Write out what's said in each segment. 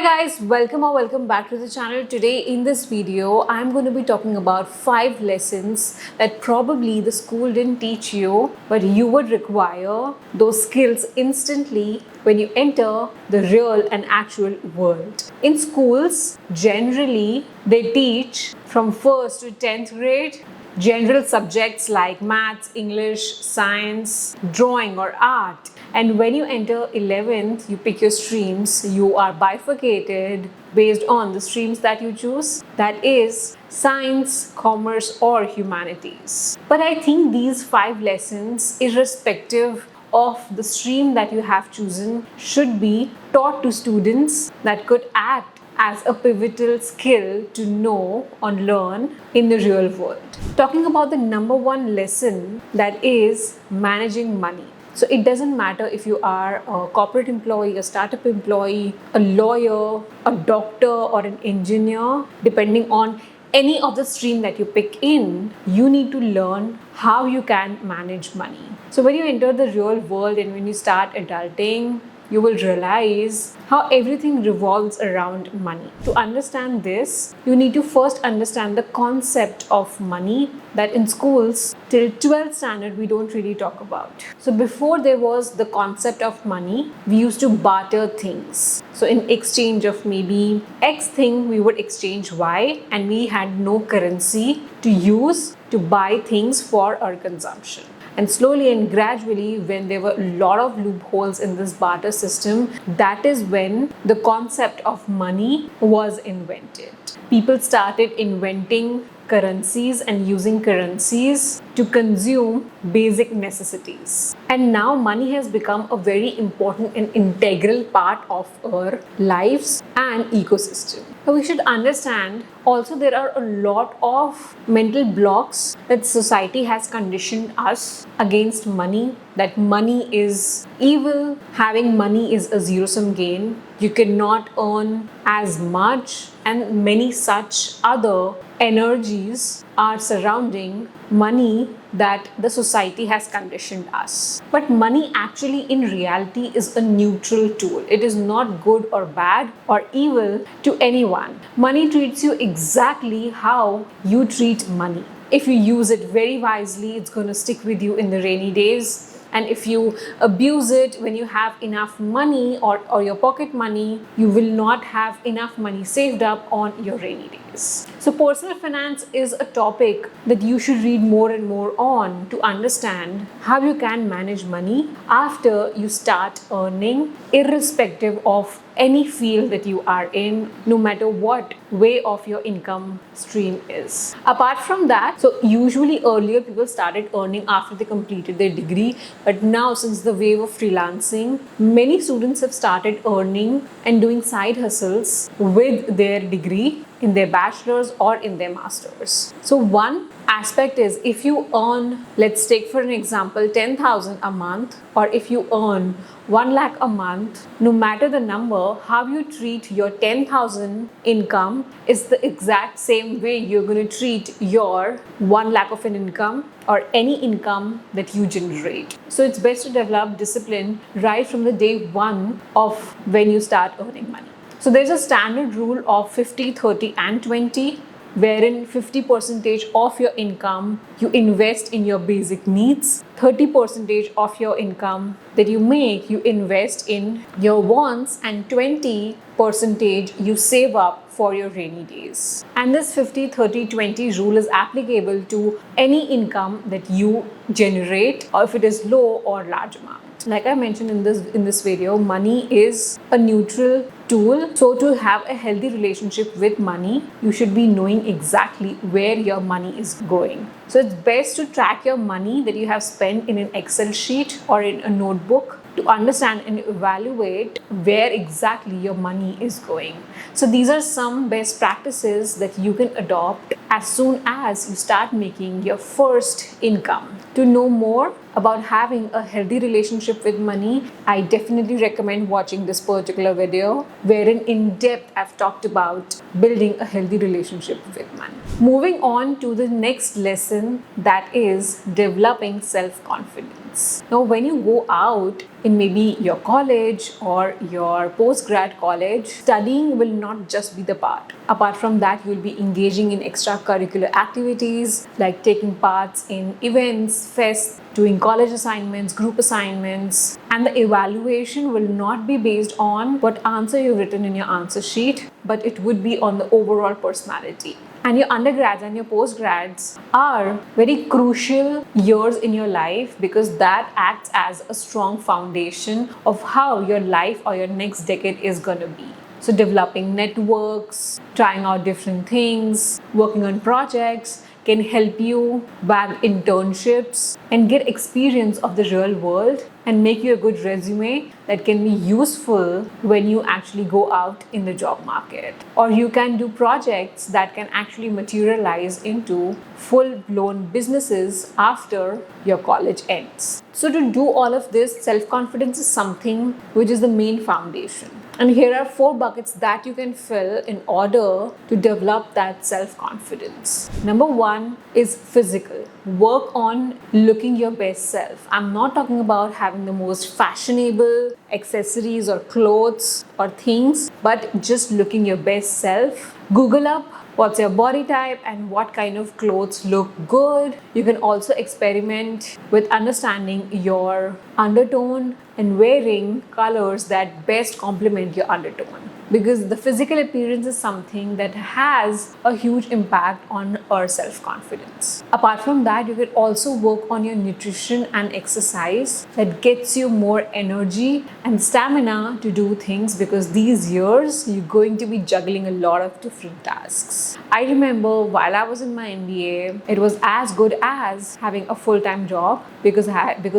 guys, welcome back to the channel. Today in this video I'm going to be talking about 5 lessons that probably the school didn't teach you, but you would require those skills instantly when you enter the real and actual world. In schools, generally they teach from 1st to 10th grade general subjects like maths, English, science, drawing or art. And when you enter 11th, you pick your streams. You are bifurcated based on the streams that you choose. That is science, commerce or humanities. But I think these 5 lessons, irrespective of the stream that you have chosen, should be taught to students that could act as a pivotal skill to know or learn in the real world. Talking about the number 1 lesson, that is managing money. So it doesn't matter if you are a corporate employee, a startup employee, a lawyer, a doctor or an engineer, depending on any of the stream that you pick in, you need to learn how you can manage money. So when you enter the real world and when you start adulting, you will realize how everything revolves around money. To understand this, you need to first understand the concept of money that in schools till 12th standard we don't really talk about. So before there was the concept of money, we used to barter things. So in exchange of maybe X thing, we would exchange Y, and we had no currency to use to buy things for our consumption. And slowly and gradually, when there were a lot of loopholes in this barter system, that is when the concept of money was invented. People started inventing currencies and using currencies to consume basic necessities. And now money has become a very important and integral part of our lives and ecosystem. But we should understand also there are a lot of mental blocks that society has conditioned us against money, that money is evil, having money is a zero-sum game, you cannot earn as much, and many such other energies are surrounding money that the society has conditioned us. But money actually in reality is a neutral tool. It is not good or bad or evil to anyone. Money treats you exactly how you treat money. If you use it very wisely, it's going to stick with you in the rainy days. And if you abuse it when you have enough money or your pocket money, you will not have enough money saved up on your rainy days. So personal finance is a topic that you should read more and more on to understand how you can manage money after you start earning, irrespective of any field that you are in, no matter what way of your income stream is. Apart from that, so usually earlier people started earning after they completed their degree, but now since the wave of freelancing, many students have started earning and doing side hustles with their degree in their bachelor's or in their master's. So one aspect is, if you earn, let's take for an example 10,000 a month, or if you earn 1 lakh a month, no matter the number, how you treat your 10,000 income is the exact same way you're going to treat your 1 lakh of an income or any income that you generate. So it's best to develop discipline right from the day one of when you start earning money. So there's a standard rule of 50, 30 and 20, wherein 50% of your income you invest in your basic needs, 30% of your income that you make you invest in your wants, and 20% you save up for your rainy days. And this 50, 30, 20 rule is applicable to any income that you generate, or if it is low or large amount. Like I mentioned in this video, money is a neutral tool. So to have a healthy relationship with money, you should be knowing exactly where your money is going. So it's best to track your money that you have spent in an Excel sheet or in a notebook to understand and evaluate where exactly your money is going. So these are some best practices that you can adopt as soon as you start making your first income. To know more about having a healthy relationship with money, I definitely recommend watching this particular video, wherein in depth I've talked about building a healthy relationship with money. Moving on to the next lesson, that is developing self-confidence. confidence. Now, when you go out in maybe your college or your post-grad college, studying will not just be the part. Apart from that, you'll be engaging in extracurricular activities like taking parts in events, fests, doing college assignments, group assignments, and the evaluation will not be based on what answer you've written in your answer sheet, but it would be on the overall personality. And your undergrads and your postgrads are very crucial years in your life because that acts as a strong foundation of how your life or your next decade is going to be. So developing networks, trying out different things, working on projects can help you bag internships and get experience of the real world and make you a good resume that can be useful when you actually go out in the job market. Or you can do projects that can actually materialize into full-blown businesses after your college ends. So to do all of this, self-confidence is something which is the main foundation. And here are 4 buckets that you can fill in order to develop that self-confidence. Number 1 is physical. Work on looking your best self. I'm not talking about having the most fashionable accessories or clothes or things, but just looking your best self. Google up what's your body type and what kind of clothes look good. You can also experiment with understanding your undertone and wearing colors that best complement your undertone, because the physical appearance is something that has a huge impact on our self-confidence. Apart from that, you can also work on your nutrition and exercise that gets you more energy and stamina to do things, because these years you're going to be juggling a lot of different tasks. I remember while I was in my MBA, it was as good as having a full-time job because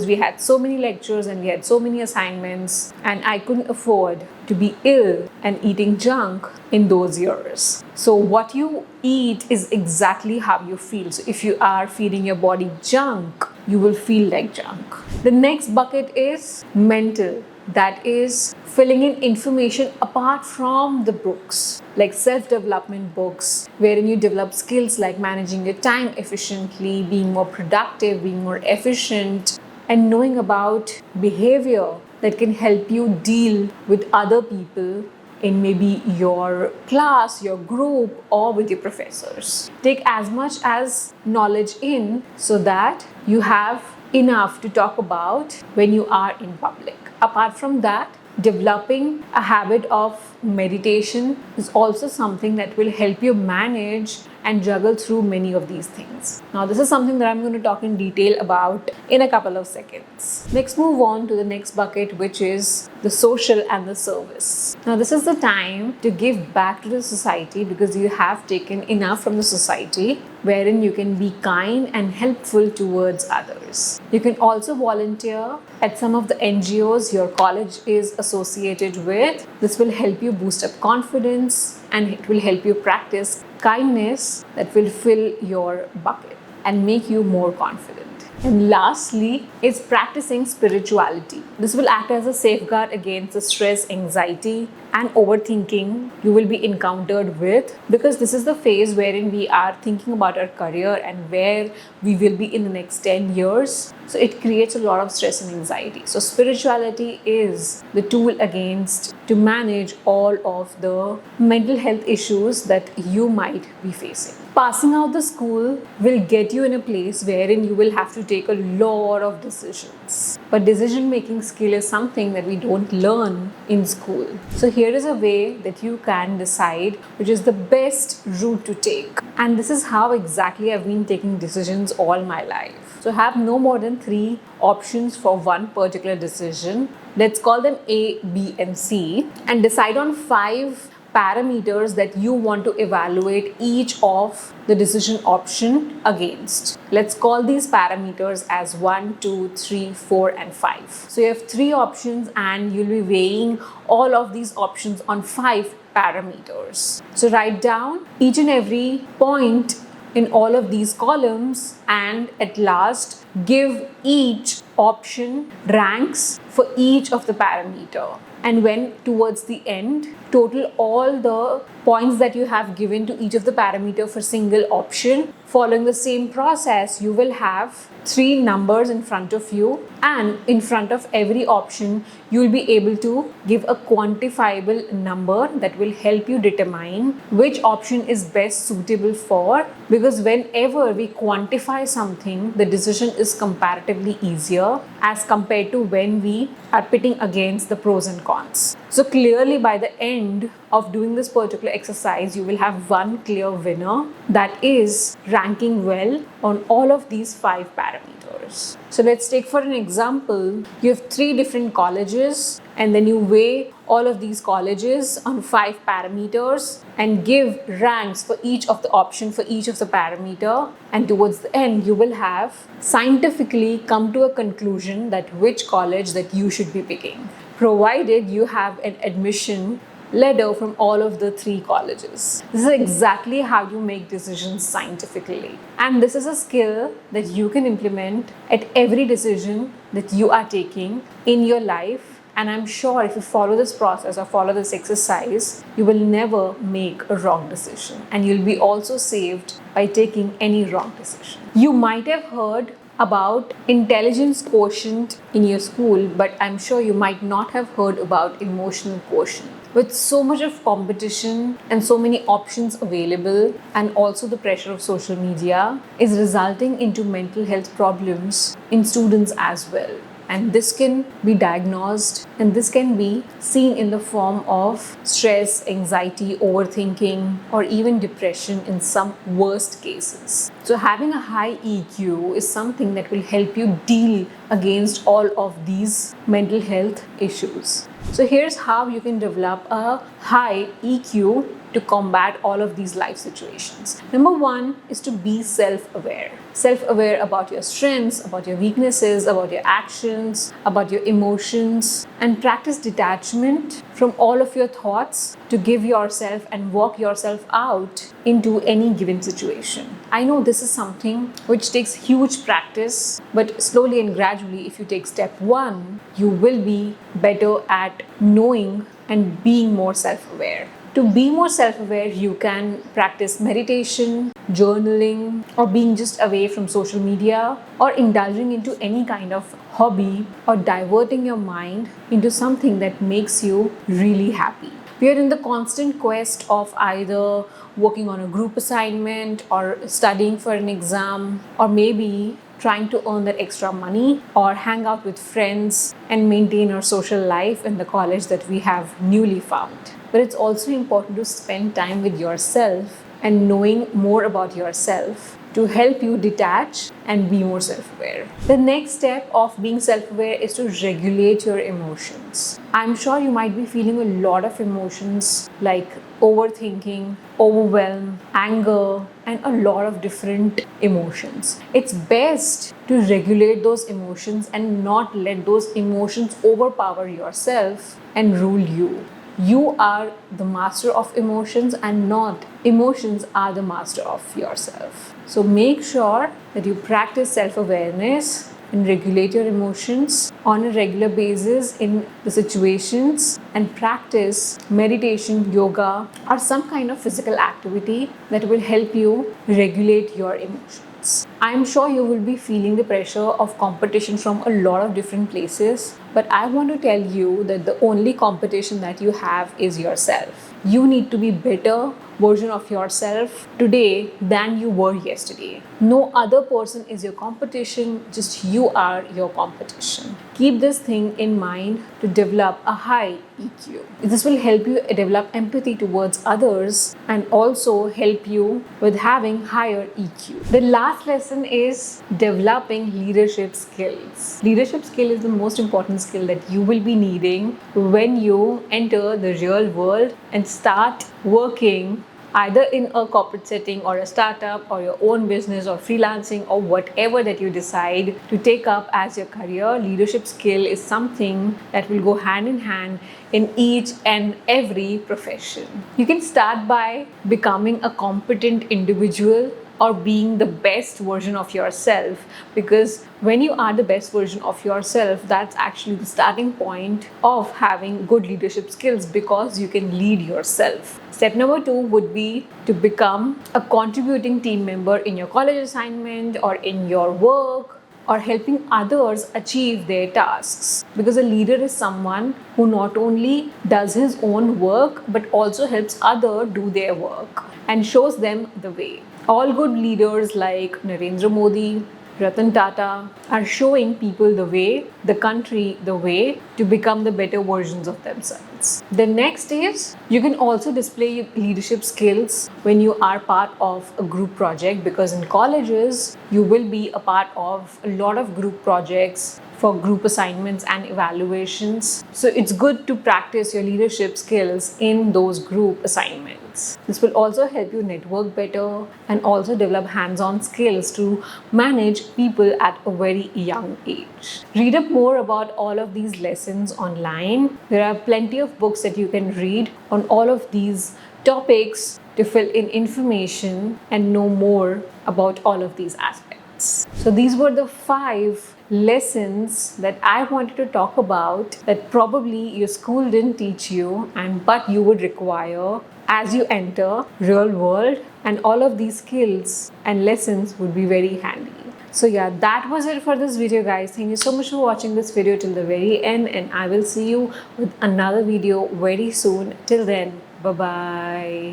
we had so many lectures and we had so many assignments, and I couldn't afford to be ill and eating junk in those years. So what you eat is exactly how you feel. So if you are feeding your body junk, you will feel like junk. The next bucket is mental. That is filling in information apart from the books, like self-development books, wherein you develop skills like managing your time efficiently, being more productive, being more efficient, and knowing about behavior that can help you deal with other people in maybe your class, your group, or with your professors. Take as much as knowledge in so that you have enough to talk about when you are in public. Apart from that, developing a habit of meditation is also something that will help you manage and juggle through many of these things. Now, this is something that I'm going to talk in detail about in a couple of seconds. Next, move on to the next bucket, which is the social and the service. Now, this is the time to give back to the society because you have taken enough from the society, wherein you can be kind and helpful towards others. You can also volunteer at some of the NGOs your college is associated with. This will help you boost up confidence and it will help you practice kindness that will fill your bucket and make you more confident. And lastly is practicing spirituality. This will act as a safeguard against the stress, anxiety, and overthinking you will be encountered with, because this is the phase wherein we are thinking about our career and where we will be in the next 10 years. So it creates a lot of stress and anxiety. So spirituality is the tool to manage all of the mental health issues that you might be facing. Passing out the school will get you in a place wherein you will have to take a lot of decisions. But decision-making skill is something that we don't learn in school. So here is a way that you can decide which is the best route to take. And this is how exactly I've been taking decisions all my life. So have no more than 3 options for one particular decision. Let's call them A, B, and C, and decide on 5 parameters that you want to evaluate each of the decision option against. Let's call these parameters as 1, 2, 3, 4, and 5. So you have 3 options and you'll be weighing all of these options on 5 parameters. So write down each and every point in all of these columns and at last give each option ranks for each of the parameter. And when towards the end total all the points that you have given to each of the parameter for single option. Following the same process, you will have 3 numbers in front of you, and in front of every option you will be able to give a quantifiable number that will help you determine which option is best suitable for, because whenever we quantify something, the decision is comparatively easier as compared to when we are pitting against the pros and cons. So clearly by the end of doing this particular exercise, you will have one clear winner that is ranking well on all of these 5 parameters. So let's take for an example, you have 3 different colleges and then you weigh all of these colleges on 5 parameters and give ranks for each of the option for each of the parameter, and towards the end you will have scientifically come to a conclusion that which college that you should be picking, provided you have an admission letter from all of the 3 colleges. This is exactly how you make decisions scientifically. And this is a skill that you can implement at every decision that you are taking in your life. And I'm sure if you follow this process or follow this exercise, you will never make a wrong decision. And you'll be also saved by taking any wrong decision. You might have heard about intelligence quotient in your school, but I'm sure you might not have heard about emotional quotient. With so much of competition and so many options available, and also the pressure of social media is resulting into mental health problems in students as well. And this can be diagnosed and this can be seen in the form of stress, anxiety, overthinking, or even depression in some worst cases. So having a high EQ is something that will help you deal against all of these mental health issues. So here's how you can develop a high EQ to combat all of these life situations. Number 1 is to be self-aware. Self-aware about your strengths, about your weaknesses, about your actions, about your emotions, and practice detachment from all of your thoughts to give yourself and walk yourself out into any given situation. I know this is something which takes huge practice, but slowly and gradually, if you take step 1, you will be better at knowing and being more self-aware. To be more self-aware, you can practice meditation, journaling, or being just away from social media, or indulging into any kind of hobby, or diverting your mind into something that makes you really happy. We are in the constant quest of either working on a group assignment or studying for an exam, or maybe trying to earn that extra money or hang out with friends and maintain our social life in the college that we have newly found. But it's also important to spend time with yourself and knowing more about yourself to help you detach and be more self-aware. The next step of being self-aware is to regulate your emotions. I'm sure you might be feeling a lot of emotions like overthinking, overwhelm, anger, and a lot of different emotions. It's best to regulate those emotions and not let those emotions overpower yourself and rule you. You are the master of emotions and not emotions are the master of yourself. So make sure that you practice self-awareness and regulate your emotions on a regular basis in the situations, and practice meditation, yoga, or some kind of physical activity that will help you regulate your emotions. I'm sure you will be feeling the pressure of competition from a lot of different places, but I want to tell you that the only competition that you have is yourself. You need to be better version of yourself today than you were yesterday. No other person is your competition, just you are your competition. Keep this thing in mind to develop a high EQ. This will help you develop empathy towards others and also help you with having higher EQ. The last lesson is developing leadership skills. Leadership skill is the most important skill that you will be needing when you enter the real world and start working either in a corporate setting or a startup or your own business or freelancing or whatever that you decide to take up as your career. Leadership skill is something that will go hand in hand in each and every profession. You can start by becoming a competent individual or being the best version of yourself, because when you are the best version of yourself, that's actually the starting point of having good leadership skills, because you can lead yourself. Step number 2 would be to become a contributing team member in your college assignment or in your work, or helping others achieve their tasks. Because a leader is someone who not only does his own work but also helps others do their work and shows them the way. All good leaders like Narendra Modi, Ratan Tata are showing people the way, the country the way to become the better versions of themselves. The next is you can also display leadership skills when you are part of a group project, because in colleges you will be a part of a lot of group projects for group assignments and evaluations. So it's good to practice your leadership skills in those group assignments. This will also help you network better and also develop hands-on skills to manage people at a very young age. Read up more about all of these lessons online. There are plenty of books that you can read on all of these topics to fill in information and know more about all of these aspects. So these were the 5 lessons that I wanted to talk about that probably your school didn't teach you, and but you would require as you enter real world, and all of these skills and lessons would be very handy. So yeah, that was it for this video, guys. Thank you so much for watching this video till the very end, and I will see you with another video very soon. Till then, bye bye.